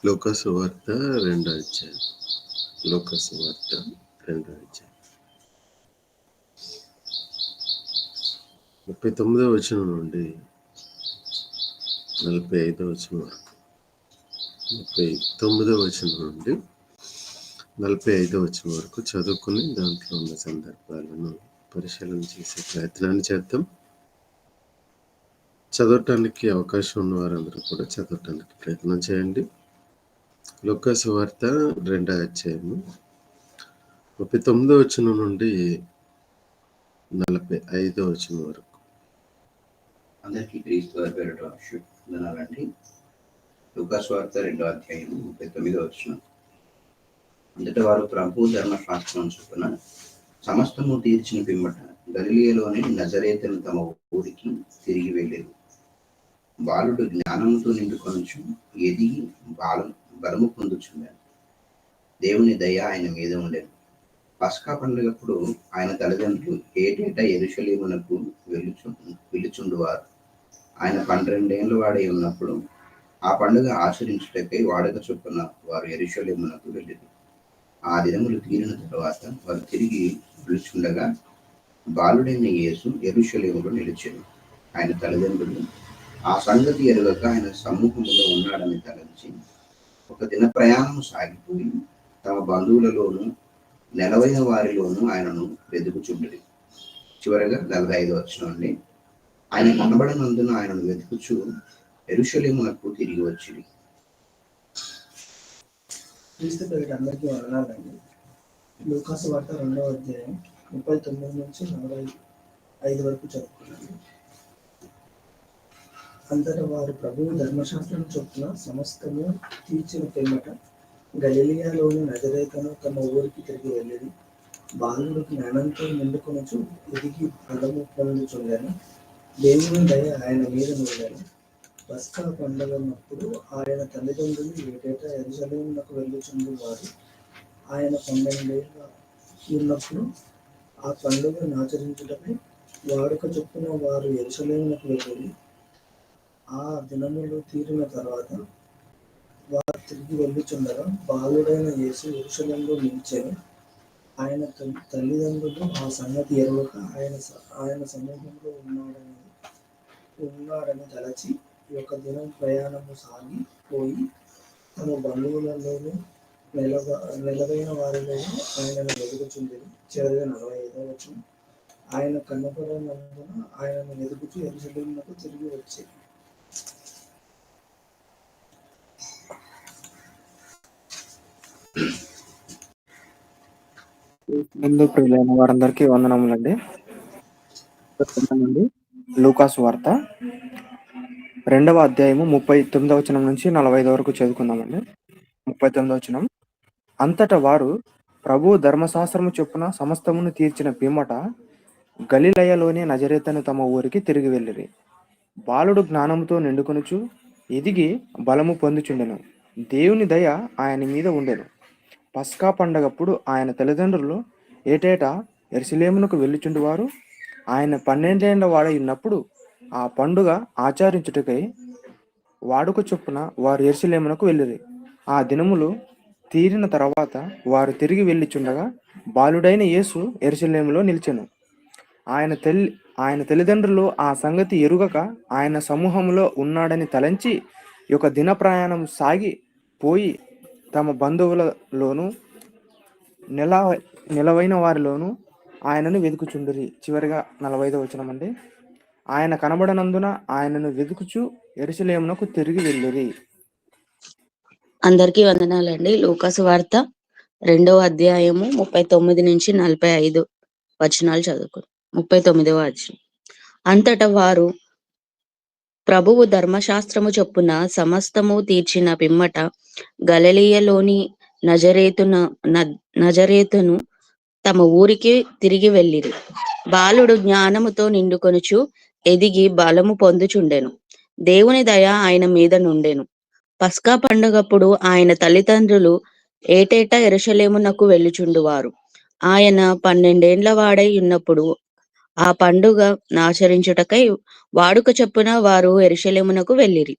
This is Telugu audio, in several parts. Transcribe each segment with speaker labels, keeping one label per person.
Speaker 1: లూకాసు వార్త 2వ అధ్యాయం. లూకాసు వార్త 2వ అధ్యాయం 39వ వచనం నుండి 45వ వచనం వరకు. 39వ వచనం నుండి 45వ వచనం వరకు చదువుకుని దాంట్లో ఉన్న సందర్భాలను పరిశీలన చేసే ప్రయత్నాన్ని చేద్దాం. చదవటానికి అవకాశం ఉన్న వారందరూ కూడా చదవటానికి ప్రయత్నం చేయండి. లూకాసు వార్త 2వ అధ్యాయము 39వ వచనం నుండి 45వ వచనం వరకు.
Speaker 2: అందరికీ క్రీస్తు వారి పేరిట శుభాలండి. లూకాసు వార్త 2వ అధ్యాయం 39వ వచనం. అంతటా వారు ప్రభు ధర్మశాస్త్రం చొప్పున సమస్తము తీర్చిన పిమ్మట గలిలయలోని నజరేతును తమ ఊరికి తిరిగి వెళ్ళారు. బాలుడు జ్ఞానముతో నిండుకొనుచు ఎదిగి బలము పొందుచుండాను. దేవుని దయ ఆయన మీద ఉండెను. పస్కా పండుగప్పుడు ఆయన తల్లిదండ్రులు ఏటేటా యెరూషలేమునకు వెలుచుండువారు. ఆయన 12 ఏళ్ల వాడై ఉన్నప్పుడు ఆ పండుగ ఆచరించుటకై వాడక చొప్పున వారు యెరూషలేమునకు వెళ్ళారు. ఆ దినములు తీరిన తరువాత వారు తిరిగి వెలుచుండగా బాలుడైన యేసు యెరూషలేములో నిలిచెను. ఆయన తల్లిదండ్రులు ఆ సంగతి ఎరుగక ఆయన సమూహములో ఉన్నాడని తలంచి ఒక దిన ప్రయాణము సాగిపోయి తమ బంధువులలోను నెలవైన వారిలోనూ ఆయనను వెతుకుచుండిరి. చివరగా 45వ వచనం నుండి ఆయన కనబడనందున ఆయనను వెతుకుచు యెరూషలేమునకు తిరిగి వచ్చిరి.
Speaker 3: క్రీస్తు పేరిట అందరికీ వందనాలండి. లూకాసు వార్త 2వ అధ్యాయం 39 నుంచి 45 వరకు చదువుకున్నాను. అంతటా వారు ప్రభువు ధర్మశాస్త్రం చొప్పున సమస్తము తీర్చిన పిమ్మట గలిలయలోని నజరేతును తమ ఊరికి తిరిగి వెళ్ళిరి. బాలుడు జ్ఞానంతో నిండుకొనుచు ఎదిగి బలము పొందుచుండెను. దేవుని దయ ఆయన మీద నుండెను. పస్కా పండుగప్పుడు ఆయన తల్లిదండ్రులు ఏటేటా యెరూషలేమునకు వెళ్ళుచుండువారు. ఆయన 12 ఏళ్ల ఉన్నప్పుడు ఆ పండుగను ఆచరించుటకై వాడుక చొప్పున వారు యెరూషలేమునకు వెళ్ళి ఆ దినములు తీరిన తర్వాత వారు తిరిగి వెళ్ళుచుండగా బాలుడైన యేసు యెరూషలేములో నిలిచెను. ఆయన తల్లిదండ్రులు ఆ సంగతి ఎరుగక ఆయన సమూహంలో ఉన్నాడని తలచి ఒక దినం ప్రయాణము సాగి పోయి తమ బంధువులలోనూ నెలవైన వారిలోనూ ఆయనను వెతుకుచుండిరి. చివరిగా 45వ వచనం. ఆయన కనపడనందున ఆయనను వెతుకుచు యెరూషలేమునకు తిరిగి వచ్చేది.
Speaker 4: ప్రియులైన వారందరికీ వందనములండి. లూకాసు వార్త 2వ అధ్యాయము 39వ వచనం నుంచి 45 వరకు చదువుకుందామండి. 39వ వచనం. అంతటా వారు ప్రభు ధర్మశాస్త్రము చొప్పున సమస్తమును తీర్చిన పిమ్మట గలిలయలోని నజరేతును తమ ఊరికి తిరిగి వెళ్ళిరి. బాలుడు జ్ఞానముతో నిండుకొనుచు ఎదిగి బలము పొందుచుండెను. దేవుని దయ ఆయన మీద ఉండెను. పస్కా పండగప్పుడు ఆయన తల్లిదండ్రులు ఏటేటా యెరూషలేమునకు వెళ్ళుచుండువారు. ఆయన 12 ఏళ్ల వాడై ఉన్నప్పుడు ఆ పండుగ ఆచరించుటకై వాడుక చొప్పున వారు యెరూషలేమునకు వెళ్ళిరి. ఆ దినములు తీరిన తర్వాత వారు తిరిగి వెళ్ళుచుండగా బాలుడైన యేసు యెరూషలేములో నిలిచెను. ఆయన తల్లిదండ్రులు ఆ సంగతి ఎరుగక ఆయన సమూహంలో ఉన్నాడని తలంచి ఒక దిన ప్రయాణం సాగి పోయి తమ బంధువులలోను నెలవైన వారిలోనూ ఆయనను వెతుకుచుండిరి. చివరిగా 45వ వచనం అండి. ఆయన కనబడనందున ఆయనను వెతుకుచు యెరూషలేమునకు తిరిగి వెళ్ళిరి.
Speaker 5: అందరికీ వందనాలండి. లూకాసు వార్త 2వ అధ్యాయము 39 నుంచి 45 వచనాలు చదువుకుని. 39వ వచనం. అంతటా వారు ప్రభువు ధర్మశాస్త్రము చొప్పున సమస్తము తీర్చిన పిమ్మట గలిలయలోని నజరేతును తమ ఊరికి తిరిగి వెళ్ళిరి. బాలుడు జ్ఞానముతో నిండుకొనుచు ఎదిగి బలము పొందుచుండెను. దేవుని దయ ఆయన మీద నుండెను. పస్కా పండుగప్పుడు ఆయన తల్లిదండ్రులు ఏటేటా యెరూషలేమునకు వెళ్ళుచుండువారు. ఆయన 12 ఏళ్ల వాడై ఉన్నప్పుడు ఆ పండుగ ఆచరించుటకై వాడుక చొప్పున వారు యెరూషలేమునకు వెళ్ళిరి.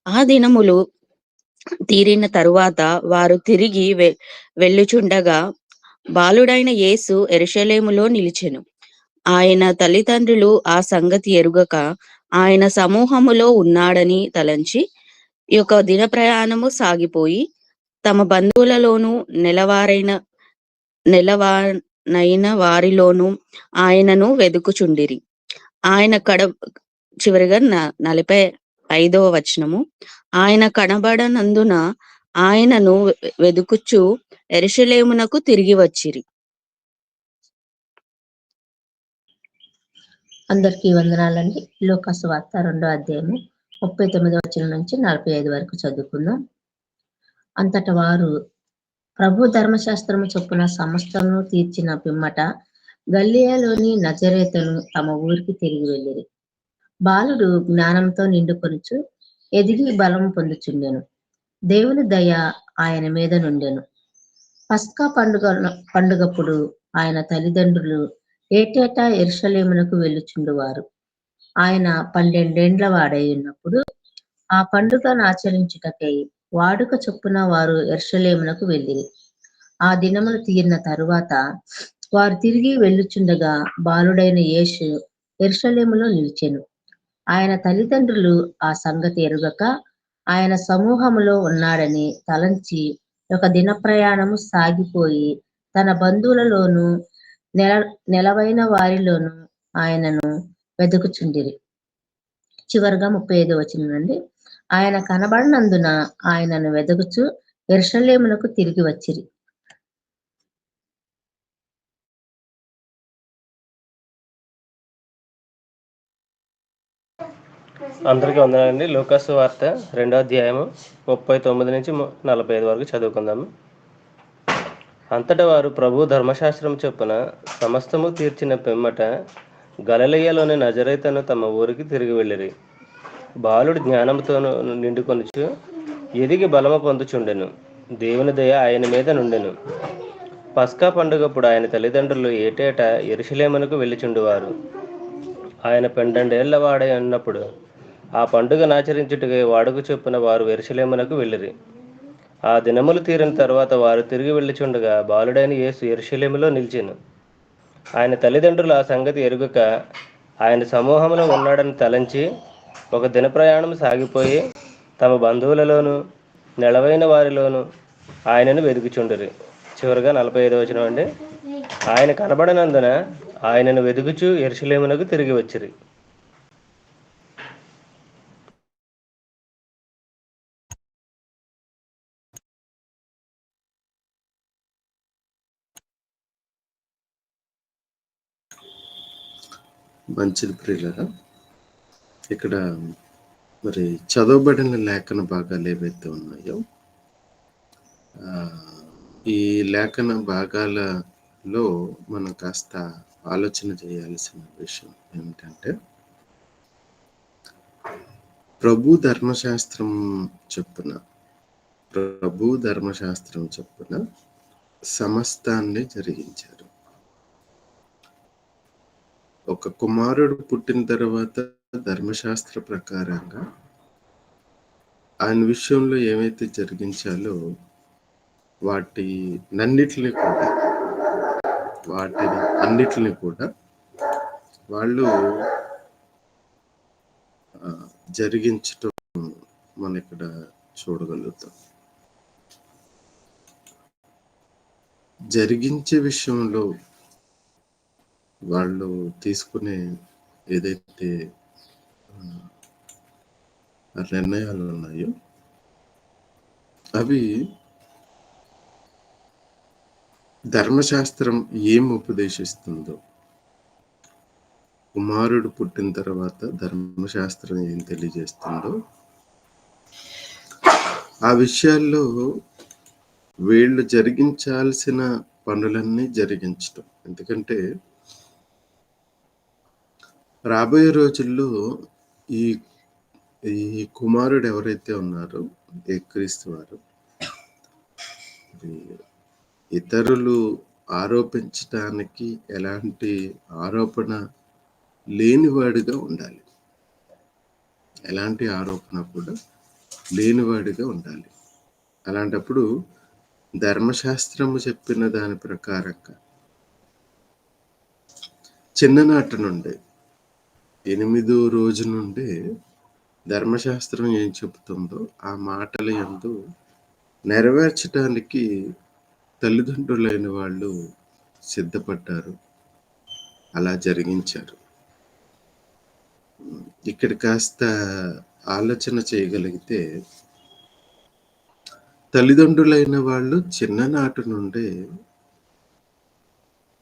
Speaker 5: ఆ దినములు తీరిన తరువాత వారు తిరిగి వెళ్ళుచుండగా బాలుడైన యేసు యెరూషలేములో నిలిచెను. ఆయన తల్లిదండ్రులు ఆ సంగతి ఎరుగక ఆయన సమూహములో ఉన్నాడని తలంచి ఈ యొక్క దిన ప్రయాణము సాగిపోయి తమ బంధువులలోను నెలవానైన వారిలోను ఆయనను వెదుకుచుండిరి. ఆయన చివరిగా 45వ వచనము. ఆయన కనబడనందున ఆయనను వెదుకుచు యెరూషలేమునకు తిరిగి వచ్చిరి.
Speaker 6: అందరికీ వందనాలండి. లూకాసు వార్త 2వ అధ్యాయము 39వ వచనం నుంచి 45 వరకు చదువుకుందాం. అంతట వారు ప్రభు ధర్మశాస్త్రము చొప్పున సమస్తమును తీర్చిన పిమ్మట గలిలయలోని నజరేతును తమ ఊరికి తిరిగి వెళ్ళిరి. బాలుడు జ్ఞానంతో నిండుకొనుచు ఎదిగి బలము పొందుచుండెను. దేవుని దయ ఆయన మీద నుండెను. పస్కా పండుగప్పుడు ఆయన తల్లిదండ్రులు ఏటేటా యెరూషలేమునకు వెళ్ళుచుండువారు. ఆయన 12 ఏండ్ల వాడై ఉన్నప్పుడు ఆ పండుగను ఆచరించుటకై వాడుక చొప్పున వారు యెరూషలేమునకు వెళ్ళిరి. ఆ దినములు తీరిన తరువాత వారు తిరిగి వెళ్ళుచుండగా బాలుడైన యేసు యెరూషలేములో నిలిచెను. ఆయన తల్లిదండ్రులు ఆ సంగతి ఎరుగక ఆయన సమూహములో ఉన్నాడని తలంచి ఒక దిన ప్రయాణము సాగిపోయి తన బంధువులలోను నెలవైన వారిలోను ఆయనను వెతుకుచుండిరి. చివరిగా 35వ వచనం నుండి ఆయన కనబడనందున ఆయనను వెతుకుచు యెరూషలేమునకు తిరిగి వచ్చిరి.
Speaker 7: అందరికీ వందనాలండి. లూకాసు వార్త 2వ అధ్యాయము 39 నుంచి 45 వరకు చదువుకుందాము. అంతటా వారు ప్రభు ధర్మశాస్త్రం చొప్పున సమస్తము తీర్చిన పిమ్మట గలిలయలోని నజరేతును తమ ఊరికి తిరిగి వెళ్ళిరి. బాలుడు జ్ఞానంతో నిండుకొనుచు ఎదిగి బలము పొందుచుండెను. దేవుని దయ ఆయన మీద నుండెను. పస్కా పండుగప్పుడు ఆయన తల్లిదండ్రులు ఏటేటా యెరూషలేమునకు వెళ్ళుచుండువారు. ఆయన 12 ఏళ్ల వాడై ఉన్నప్పుడు ఆ పండుగను ఆచరించుటకై వాడుక చొప్పున వారు యెరూషలేమునకు వెళ్ళిరి. ఆ దినములు తీరిన తర్వాత వారు తిరిగి వెళ్ళుచుండగా బాలుడైన యేసు యెరూషలేములో నిలిచెను. ఆయన తల్లిదండ్రులు ఆ సంగతి ఎరుగక ఆయన సమూహంలో ఉన్నాడని తలంచి ఒక దిన ప్రయాణం సాగిపోయి తమ బంధువులలోను నెలవైన వారిలోను ఆయనను వెతుకుచుండిరి. చివరిగా 45వ వచనం అండి. ఆయన కనబడనందున ఆయనను వెతుకుచు యెరూషలేమునకు తిరిగి వచ్చిరి.
Speaker 1: మంచిది ప్రియులరా. ఇక్కడ మరి చదవబడిన లేఖన భాగాలు ఏవైతే ఉన్నాయో ఈ లేఖన భాగాలలో మనం కాస్త ఆలోచన చేయాల్సిన విషయం ఏమిటంటే ప్రభు ధర్మశాస్త్రం చొప్పున సమస్తాన్ని జరిగించారు. ఒక కుమారుడు పుట్టిన తర్వాత ధర్మశాస్త్ర ప్రకారంగా ఆయన విషయంలో ఏమైతే జరిగించాలో వాటిని అన్నిటిని కూడా వాళ్ళు జరిగించటం మనం ఇక్కడ చూడగలుగుతాం. జరిగించే విషయంలో వాళ్ళు తీసుకునే ఏదైతే నిర్ణయాలు ఉన్నాయో అవి ధర్మశాస్త్రం ఏం ఉపదేశిస్తుందో, కుమారుడు పుట్టిన తర్వాత ధర్మశాస్త్రం ఏం తెలియజేస్తుందో ఆ విషయాల్లో వీళ్ళు జరిగించాల్సిన పనులన్నీ జరిగించటం. ఎందుకంటే రాబోయే రోజుల్లో ఈ కుమారుడు ఎవరైతే ఉన్నారో యేసుక్రీస్తు వారు ఇతరులు ఆరోపించటానికి ఎలాంటి ఆరోపణ లేనివాడిగా ఉండాలి. ఎలాంటి ఆరోపణ కూడా లేనివాడిగా ఉండాలి. అలాంటప్పుడు ధర్మశాస్త్రము చెప్పిన దాని ప్రకారంగా చిన్ననాటి నుండి 8వ రోజు నుండి ధర్మశాస్త్రం ఏం చెబుతుందో ఆ మాటల యందు నెరవేర్చడానికి తల్లిదండ్రులైన వాళ్ళు సిద్ధపడ్డారు, అలా జరిగించారు. ఇక్కడ కాస్త ఆలోచన చేయగలిగితే తల్లిదండ్రులైన వాళ్ళు చిన్ననాటి నుండే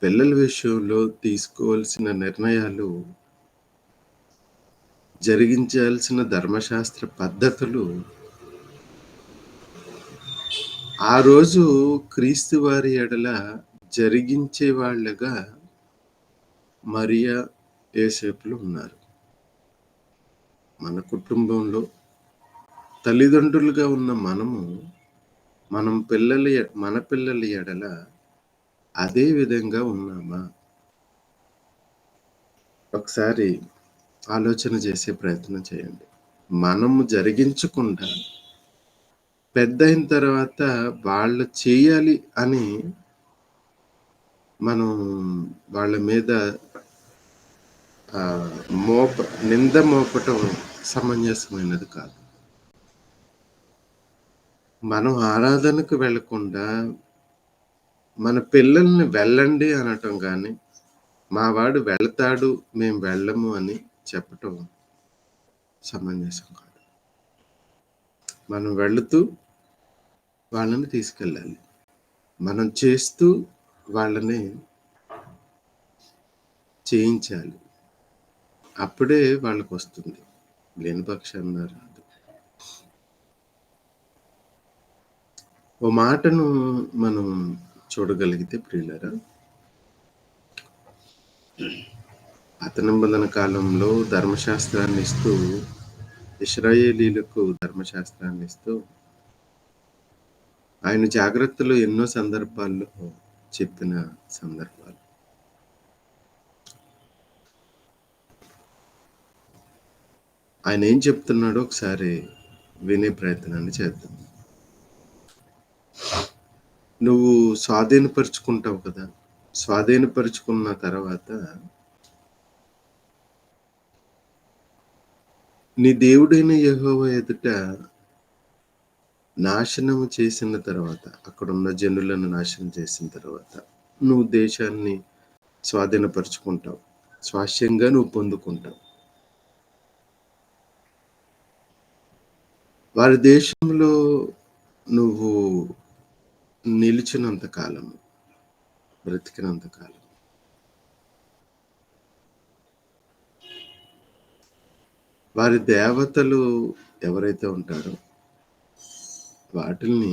Speaker 1: పిల్లల విషయంలో తీసుకోవాల్సిన నిర్ణయాలు, జరిగించాల్సిన ధర్మశాస్త్ర పద్ధతులు ఆ రోజు క్రీస్తు వారి ఎడల జరిగించే వాళ్ళగా మరియా, యోసేపులు ఉన్నారు. మన కుటుంబంలో తల్లిదండ్రులుగా ఉన్న మన పిల్లల ఎడల అదే విధంగా ఉన్నామా? ఒకసారి ఆలోచన చేసే ప్రయత్నం చేయండి. మనము జరిగించకుండా పెద్దయిన తర్వాత వాళ్ళు చేయాలి అని మనం వాళ్ళ మీద నింద మోపటం సమంజసమైనది కాదు. మనం ఆరాధనకు వెళ్లకుండా మన పిల్లల్ని వెళ్ళండి అనటం కానీ, మా వాడు వెళ్తాడు మేము వెళ్ళము అని చెప్పటం సమంజసం కాదు. మనం వెళుతూ వాళ్ళని తీసుకెళ్ళాలి. మనం చేస్తూ వాళ్ళని చేయించాలి. అప్పుడే వాళ్ళకు వస్తుంది, లేని పక్షాన రాదు. ఓ మాటను మనం చూడగలిగితే ప్రియులారా, పాత నిబంధన కాలంలో ధర్మశాస్త్రాన్ని ఇస్తూ, ఇశ్రాయేలీలకు ధర్మశాస్త్రాన్ని ఇస్తూ ఆయన జాగ్రత్తలు ఎన్నో సందర్భాల్లో చెప్పిన సందర్భాలు. ఆయన ఏం చెప్తున్నాడో ఒకసారి వినే ప్రయత్నాన్ని చేద్దాం. నువ్వు స్వాధీనపరుచుకుంటావు కదా, స్వాధీనపరుచుకున్న తర్వాత నీ దేవుడైన యెహోవా ఎదుట నాశనము చేసిన తర్వాత, అక్కడున్న జనులను నాశనం చేసిన తర్వాత నువ్వు దేశాన్ని స్వాధీనపరుచుకుంటావు, స్వాస్యంగా నువ్వు పొందుకుంటావు. వారి దేశంలో నువ్వు నిలిచినంత కాలము, బ్రతికినంత కాలం వారి దేవతలు ఎవరైతే ఉంటారో వాటిల్ని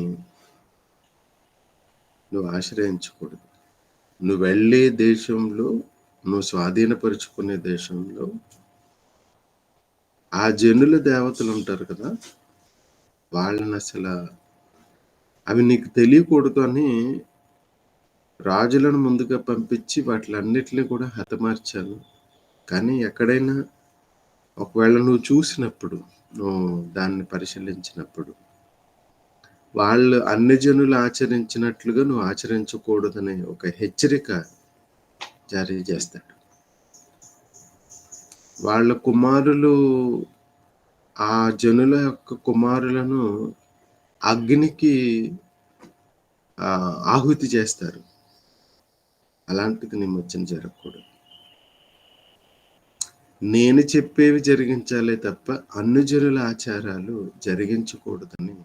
Speaker 1: నువ్వు ఆశ్రయించకూడదు. నువ్వు వెళ్ళే దేశంలో, నువ్వు స్వాధీనపరుచుకునే దేశంలో ఆ జనుల దేవతలు ఉంటారు కదా, వాళ్ళని అసలు అవి నీకు తెలియకూడదు అని రాజులను ముందుగా పంపించి వాటిలన్నిటిని కూడా హతమార్చాను. కానీ ఎక్కడైనా ఒకవేళ నువ్వు చూసినప్పుడు, నువ్వు దాన్ని పరిశీలించినప్పుడు వాళ్ళు అన్ని జనులు ఆచరించినట్లుగా నువ్వు ఆచరించకూడదనే ఒక హెచ్చరిక జారీ చేస్తాడు. వాళ్ళ కుమారులు, ఆ జనుల యొక్క కుమారులను అగ్నికి ఆహుతి చేస్తారు. అలాంటిది నీ మధ్యన జరగకూడదు. నేను చెప్పేవి జరిగించాలే తప్ప అన్ని జనుల ఆచారాలు జరిగించకూడదని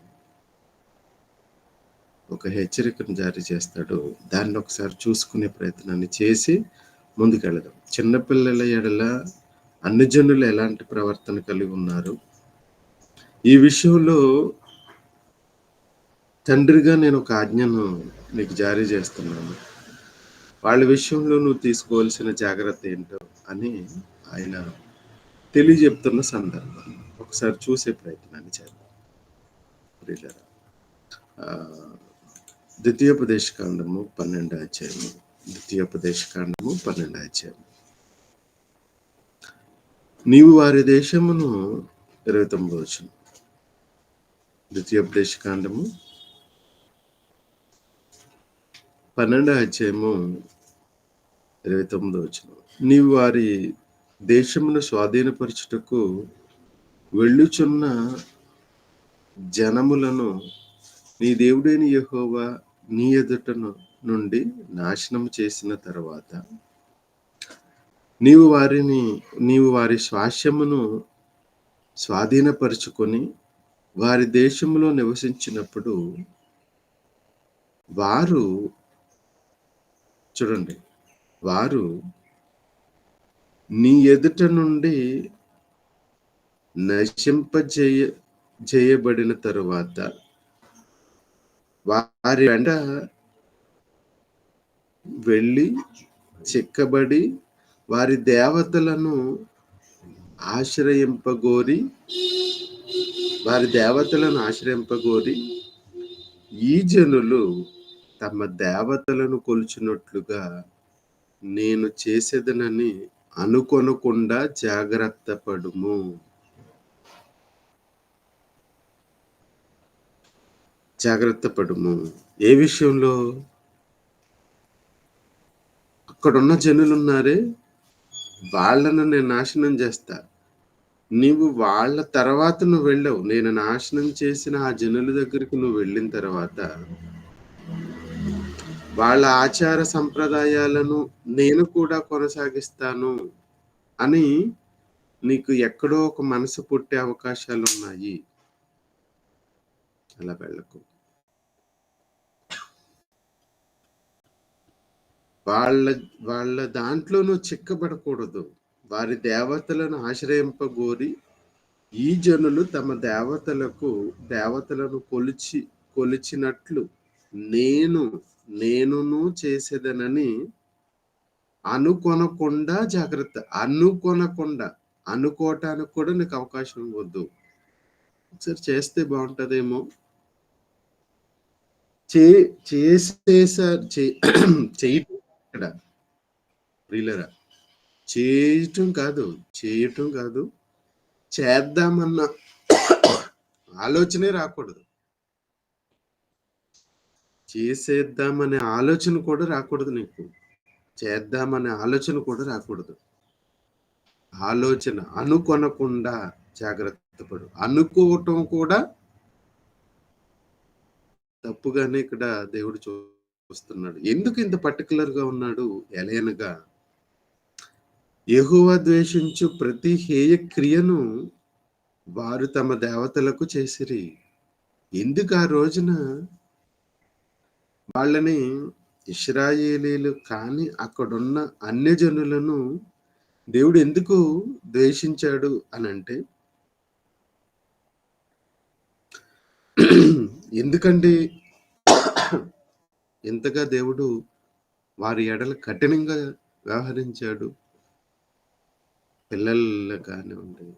Speaker 1: ఒక హెచ్చరికను జారీ చేస్తాడు. దాన్ని ఒకసారి చూసుకునే ప్రయత్నాన్ని చేసి ముందుకెళ్ళదాం. చిన్నపిల్లల ఎడల అన్ని జనులు ఎలాంటి ప్రవర్తన కలిగి ఉన్నారు, ఈ విషయంలో తండ్రిగా నేను ఒక ఆజ్ఞను నీకు జారీ చేస్తున్నాను. వాళ్ళ విషయంలో నువ్వు తీసుకోవాల్సిన జాగ్రత్త ఏంటో అని ఆయన తెలియజెప్తున్న సందర్భం ఒకసారి చూసే ప్రయత్నాన్ని చేద్దాం. ద్వితీయోపదేశకాండము 12వ అధ్యాయము. ద్వితీయోపదేశకాండము 12వ అధ్యాయం. నీవు వారి దేశమును 29వ వచనం. ద్వితీయోపదేశకాండము 12వ అధ్యాయము 29వ వచనం. నీవు వారి దేశమును స్వాధీనపరచుటకు వెళ్ళుచున్న జనములను నీ దేవుడైన యెహోవా నీ ఎదుట నుండి నాశనం చేసిన తర్వాత నీవు వారి స్వాస్యమును స్వాధీనపరుచుకొని వారి దేశంలో నివసించినప్పుడు వారు నీ ఎదుట నుండి చేయబడిన తరువాత వారి వెంట వెళ్ళి చిక్కబడి వారి దేవతలను ఆశ్రయింపగోరి ఈ జనులు తమ దేవతలను కొలుచున్నట్లుగా నేను చేసేదనని అనుకొనకుండా జాగ్రత్త పడుము. ఏ విషయంలో? అక్కడున్న జనులు ఉన్నారే, వాళ్ళను నేను నాశనం చేస్తా. నీవు వాళ్ళ తర్వాత నువ్వు వెళ్ళావు. నేను నాశనం చేసిన ఆ జనుల దగ్గరికి నువ్వు వెళ్ళిన తర్వాత వాళ్ళ ఆచార సంప్రదాయాలను నేను కూడా కొనసాగిస్తాను అని నీకు ఎక్కడో ఒక మనసు పుట్టే అవకాశాలు ఉన్నాయి. అలా వెళ్ళకు. వాళ్ళ దాంట్లో నువ్వు చిక్కబడకూడదు. వారి దేవతలను ఆశ్రయింపగోరి ఈ జనులు తమ దేవతలను కొలిచినట్లు నేనును చేసేదనని అనుకొనకుండా జాగ్రత్త. అనుకోవటానికి కూడా నీకు అవకాశం వద్దు. ఒకసారి చేస్తే బాగుంటదేమో. చేయటం కాదు, చేద్దామన్న ఆలోచనే రాకూడదు. చేసేద్దామనే ఆలోచన కూడా రాకూడదు నీకు. చేద్దామనే ఆలోచన కూడా రాకూడదు. ఆలోచన అనుకొనకుండా జాగ్రత్త పడు. అనుకోవటం కూడా తప్పుగానే ఇక్కడ దేవుడు చూస్తున్నాడు. ఎందుకు ఇంత పర్టికులర్ గా ఉన్నాడు? ఎలయనగా యెహోవా ద్వేషించు ప్రతి హేయ క్రియను వారు తమ దేవతలకు చేసిరి. ఎందుకు ఆ రోజున వాళ్ళని ఇశ్రాయేలీలు కానీ అక్కడున్న అన్యజనులను దేవుడు ఎందుకు ద్వేషించాడు అని అంటే, ఎందుకంటే ఎంతగా దేవుడు వారి ఎడల కఠినంగా వ్యవహరించాడు. పిల్లలు కానివ్వండి,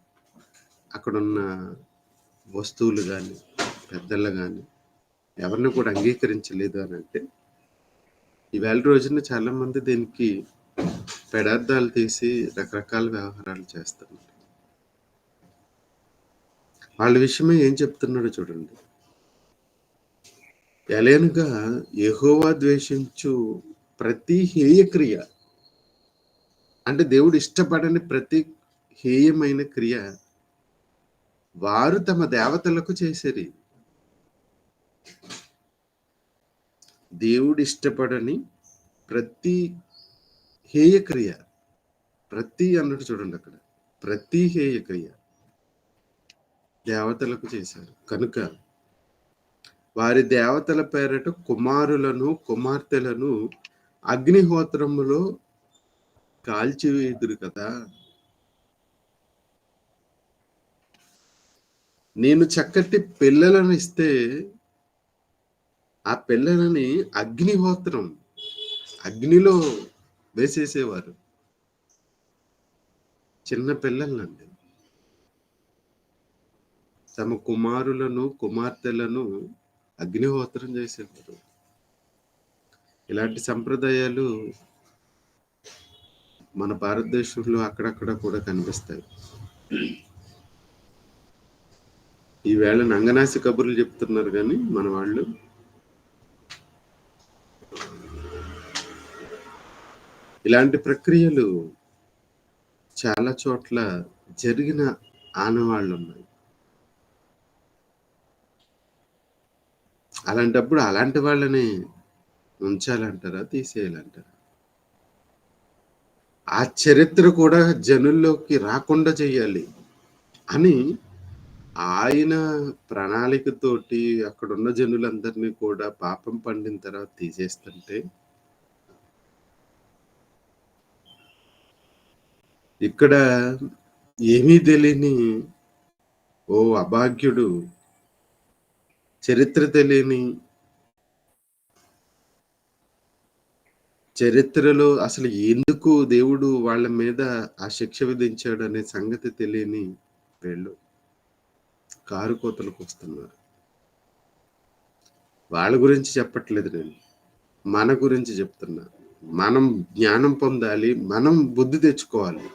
Speaker 1: అక్కడున్న వస్తువులు కానీ, పెద్దలు కానీ ఎవరిని కూడా అంగీకరించలేదు అని అంటే, ఈవేళ రోజున చాలా మంది దీనికి పెడార్థాలు తీసి రకరకాల వ్యవహారాలు చేస్తున్నారు. వాళ్ళ విషయమే ఏం చెప్తున్నాడో చూడండి. ఎలయనగా యెహోవా ద్వేషించు ప్రతి హేయక్రియ, అంటే దేవుడు ఇష్టపడని ప్రతి హేయమైన క్రియ వారు తమ దేవతలకు చేసేది. దేవుడు ఇష్టపడని ప్రతి హేయక్రియ, ప్రతి అన్నట్టు చూడండి, అక్కడ ప్రతి హేయక్రియ దేవతలకు చేశారు. కనుక వారి దేవతల పేరట కుమారులను కుమార్తెలను అగ్నిహోత్రములో కాల్చివేయుదురు కదా. నేను చక్కటి పిల్లలను ఇస్తే ఆ పిల్లలని అగ్నిలో వేసేసేవారు. చిన్న పిల్లలండి. తమ కుమారులను కుమార్తెలను అగ్నిహోత్రం చేసేవారు. ఇలాంటి సంప్రదాయాలు మన భారతదేశంలో అక్కడక్కడ కూడా కనిపిస్తాయి. ఈవేళ నంగనాసి కబుర్లు చెప్తున్నారు కానీ మన వాళ్ళు ఇలాంటి ప్రక్రియలు చాలా చోట్ల జరిగిన ఆనవాళ్ళు ఉన్నాయి. అలాంటప్పుడు అలాంటి వాళ్ళని ఉంచాలంటారా, తీసేయాలంటారా? ఆ చరిత్ర కూడా జనుల్లోకి రాకుండా చేయాలి అని ఆయన ప్రణాళికతోటి అక్కడున్న జనులందరినీ కూడా పాపం పండిన తర్వాత తీసేస్తుంటే, ఇక్కడ ఏమీ తెలియని ఓ అభాగ్యుడు, చరిత్ర తెలియని, చరిత్రలో అసలు ఎందుకు దేవుడు వాళ్ళ మీద ఆ శిక్ష విధించాడు అనే సంగతి తెలియని వీళ్ళు కారు కోతలకు వస్తున్నారు. వాళ్ళ గురించి చెప్పట్లేదు నేను, మన గురించి చెప్తున్నా. మనం జ్ఞానం పొందాలి, మనం బుద్ధి తెచ్చుకోవాలి.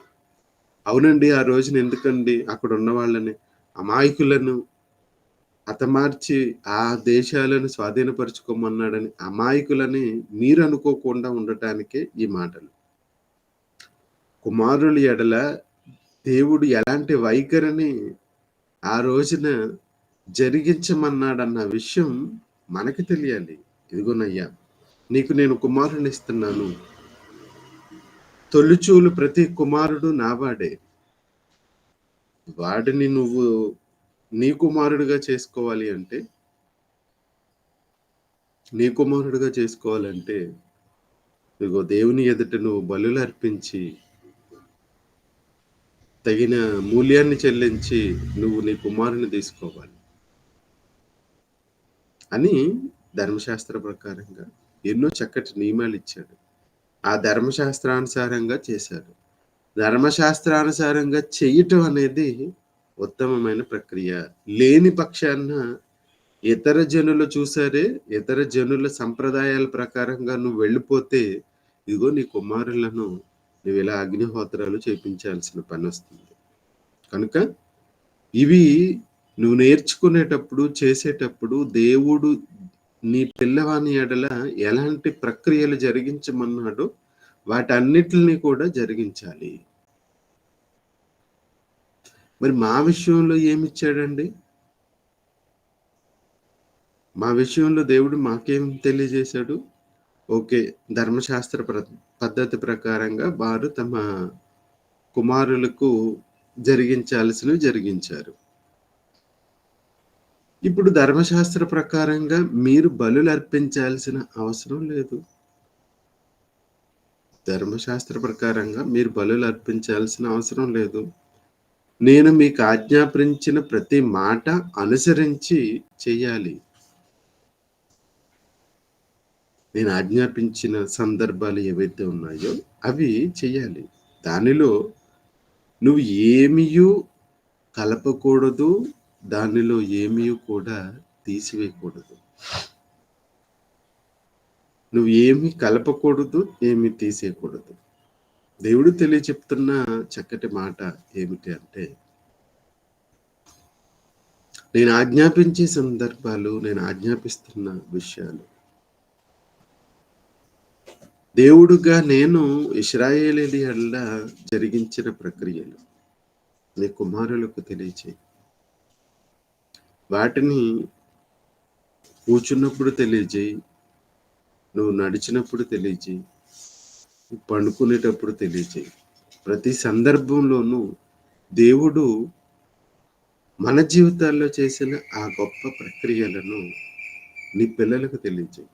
Speaker 1: అవునండి, ఆ రోజున ఎందుకండి అక్కడ ఉన్న వాళ్ళని అమాయకులను హతమార్చి ఆ దేశాలను స్వాధీనపరుచుకోమన్నాడని అమాయకులని మీరు అనుకోకుండా ఉండటానికే ఈ మాటలు. కుమారుల ఎడల దేవుడు ఎలాంటి వైఖరిని ఆ రోజున జరిగించమన్నాడన్న విషయం మనకి తెలియాలి. ఇదిగోనయ్యా, నీకు నేను కుమారుని ఇస్తున్నాను, తొలిచూలు ప్రతి కుమారుడు నావాడే, వాడిని నువ్వు నీ కుమారుడిగా చేసుకోవాలి అంటే, నీ కుమారుడిగా చేసుకోవాలంటే ఇదిగో దేవుని ఎదుట నువ్వు బలులు అర్పించి తగిన మూల్యాన్ని చెల్లించి నువ్వు నీ కుమారుని తీసుకోవాలి అని ధర్మశాస్త్ర ప్రకారంగా ఎన్నో చక్కటి నియమాలు ఇచ్చాడు. ఆ ధర్మశాస్త్రానుసారంగా చేశాడు. ధర్మశాస్త్రానుసారంగా చేయటం అనేది ఉత్తమమైన ప్రక్రియ. లేని పక్షాన ఇతర జనులు చూసారే, ఇతర జనుల సంప్రదాయాల ప్రకారంగా నువ్వు వెళ్ళిపోతే ఇదిగో నీ కుమారులను నువ్వు ఇలా అగ్నిహోత్రాలు చేపించాల్సిన పని వస్తుంది. కనుక ఇవి నువ్వు నేర్చుకునేటప్పుడు, చేసేటప్పుడు దేవుడు నీ పిల్లవాని ఎడల ఎలాంటి ప్రక్రియలు జరిగించమన్నాడో వాటన్నిటిని కూడా జరిగించాలి. మరి మా విషయంలో ఏమిచ్చాడండి? మా విషయంలో దేవుడు మాకేం తెలియజేశాడు? ఓకే, ధర్మశాస్త్ర పద్ధతి ప్రకారంగా వారు తమ కుమారులకు జరిగించాల్సినవి జరిగించారు. ఇప్పుడు ధర్మశాస్త్ర ప్రకారంగా మీరు బలులు అర్పించాల్సిన అవసరం లేదు. ధర్మశాస్త్ర ప్రకారంగా మీరు బలులు అర్పించాల్సిన అవసరం లేదు. నేను మీకు ఆజ్ఞాపించిన ప్రతి మాట అనుసరించి చెయ్యాలి. నేను ఆజ్ఞాపించిన సందర్భాలు ఏవైతే ఉన్నాయో అవి చెయ్యాలి. దానిలో నువ్వు ఏమీయూ కలపకూడదు, దానిలో ఏమీ కూడా తీసివేయకూడదు. నువ్వు ఏమి కలపకూడదు, ఏమి తీసేయకూడదు. దేవుడు తెలియచెప్తున్న చక్కటి మాట ఏమిటి అంటే, నేను ఆజ్ఞాపించే సందర్భాలు, నేను ఆజ్ఞాపిస్తున్న విషయాలు దేవుడుగా నేను ఇశ్రాయేలీయుల ఎడల జరిగించిన ప్రక్రియలు నీ కుమారులకు తెలియచేయి. వాటిని కూర్చున్నప్పుడు తెలియజేయి, నువ్వు నడిచినప్పుడు తెలియజేయి, పండుకునేటప్పుడు తెలియజేయి. ప్రతి సందర్భంలోనూ దేవుడు మన జీవితాల్లో చేసిన ఆ గొప్ప ప్రక్రియలను నీ పిల్లలకు తెలియజేయి.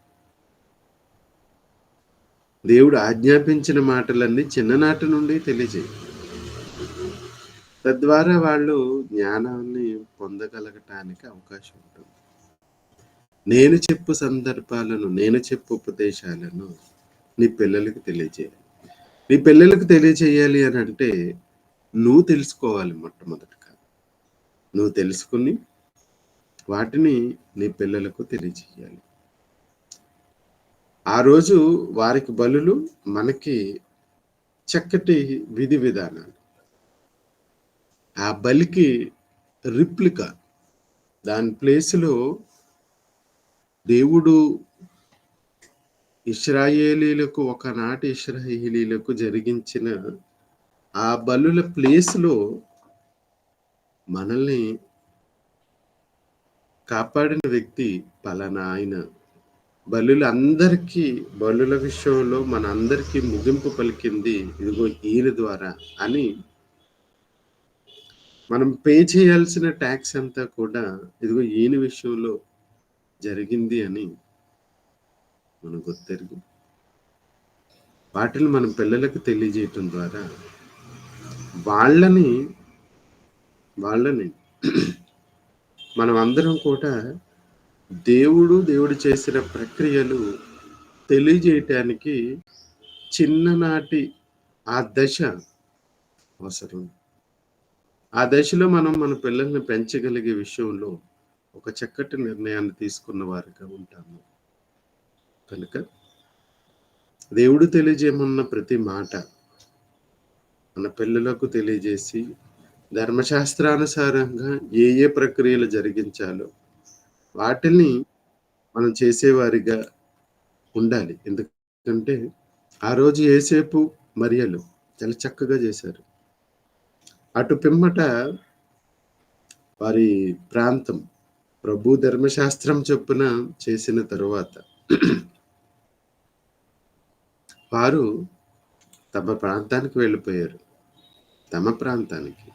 Speaker 1: దేవుడు ఆజ్ఞాపించిన మాటలన్నీ చిన్ననాటి నుండి తెలియజేయి. తద్వారా వాళ్ళు జ్ఞానాన్ని పొందగలగటానికి అవకాశం ఉంటుంది. నేను చెప్పు సందర్భాలను, నేను చెప్పు ఉపదేశాలను నీ పిల్లలకు తెలియజేయాలి. నీ పిల్లలకు తెలియజేయాలి అని అంటే నువ్వు తెలుసుకోవాలి. మొట్టమొదటిగా నువ్వు తెలుసుకుని వాటిని నీ పిల్లలకు తెలియజేయాలి. ఆ రోజు వారికి బలులు, మనకి చక్కటి విధి విధానాలు. ఆ బలికి రిప్లికా, దాని ప్లేస్లో దేవుడు ఇశ్రాయేలీలకు ఒకనాటి ఇశ్రాయేలీలకు జరిగించిన ఆ బలుల ప్లేస్లో మనల్ని కాపాడిన వ్యక్తి పలానా ఆయన. బలుల విషయంలో మన అందరికీ ముగింపు పలికింది ఇదిగో ఈయన ద్వారా అని మనం పే చేయాల్సిన ట్యాక్స్ అంతా కూడా ఇదిగో ఈయన విషయంలో జరిగింది అని మనం గుర్తెరిగి వాటిని మనం పిల్లలకు తెలియజేయటం ద్వారా వాళ్ళని మనం అందరం కూడా దేవుడు చేసిన ప్రక్రియలు తెలియజేయటానికి చిన్ననాటి ఆ దశ అవసరం. ఆ దశలో మనం మన పిల్లల్ని పెంచగలిగే విషయంలో ఒక చక్కటి నిర్ణయాన్ని తీసుకున్న వారిగా ఉంటాము. కనుక దేవుడు తెలియజేయమన్న ప్రతి మాట మన పిల్లలకు తెలియజేసి ధర్మశాస్త్రానుసారంగా ఏ ప్రక్రియలు జరిగించాలో వాటిని మనం చేసేవారిగా ఉండాలి. ఎందుకంటే ఆ రోజు యేసేపు మరియలు చాలా చక్కగా చేశారు. అటు పిమ్మట వారి ప్రాంతం ప్రభు ధర్మశాస్త్రం చొప్పున చేసిన తరువాత వారు తమ ప్రాంతానికి వెళ్ళిపోయారు. తమ ప్రాంతానికి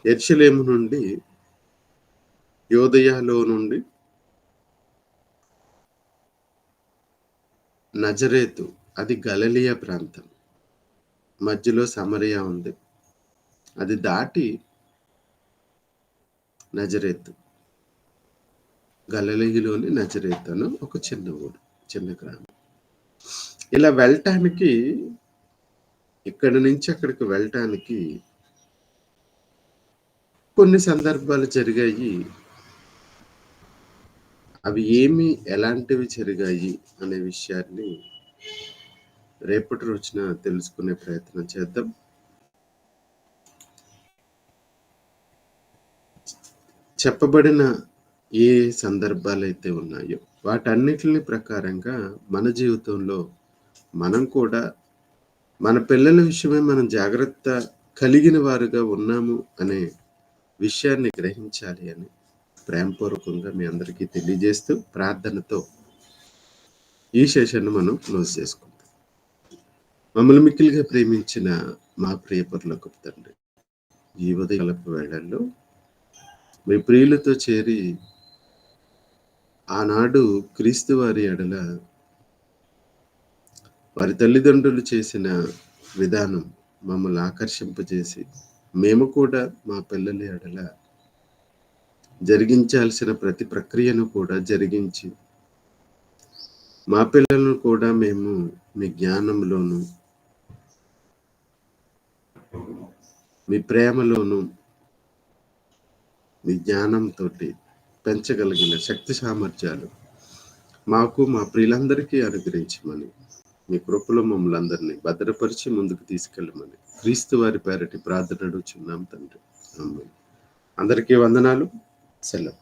Speaker 1: యెరూషలేము నుండి యోదయలో నుండి నజరేతు, అది గలిలయ ప్రాంతం, మధ్యలో సమరయ ఉంది. అది దాటి నజరేతు, గలిలయలోని నజరేతు అని ఒక చిన్న ఊరు, చిన్న గ్రామం. ఇలా వెళ్ళటానికి, ఇక్కడి నుంచి అక్కడికి వెళ్ళటానికి కొన్ని సందర్భాలు జరిగాయి. అవి ఎలాంటివి జరిగాయి అనే విషయాన్ని రేపటి రోజున తెలుసుకునే ప్రయత్నం చేద్దాం. చెప్పబడిన ఏ సందర్భాలు అయితే ఉన్నాయో వాటన్నిటిని ప్రకారంగా మన జీవితంలో మనం కూడా మన పిల్లల విషయమే మనం జాగ్రత్త కలిగిన వారుగా ఉన్నాము అనే విషయాన్ని గ్రహించాలి అని ప్రేమపూర్వకంగా మీ అందరికీ తెలియజేస్తూ ప్రార్థనతో ఈ సెషన్ను మనం క్లోజ్ చేసుకుంటాం. మమ్మల్ని మిక్కిలిగా ప్రేమించిన మా ప్రియ పరలోకపు తండ్రి, ఈ ఉదయకాలపు వేళల్లో మీ ప్రియులతో చేరి ఆనాడు క్రీస్తు వారి ఎడల వారి తల్లిదండ్రులు చేసిన విధానం మమ్మల్ని ఆకర్షింపజేసి మేము కూడా మా పిల్లల ఎడల జరిగించాల్సిన ప్రతి ప్రక్రియను కూడా జరిగించి మా పిల్లలను కూడా మేము మీ జ్ఞానంలోను మీ ప్రేమలోను మీ జ్ఞానంతో పెంచగలిగిన శక్తి సామర్థ్యాలు మాకు మా ప్రియులందరికీ అనుగ్రహించమని మీ కృపలో మమ్మల్ని అందరినీ భద్రపరిచి ముందుకు తీసుకెళ్ళమని క్రీస్తు వారి పేరటి ప్రార్థన అడుగుచున్నాం తండ్రి. అందరికీ వందనాలు. సెలవు.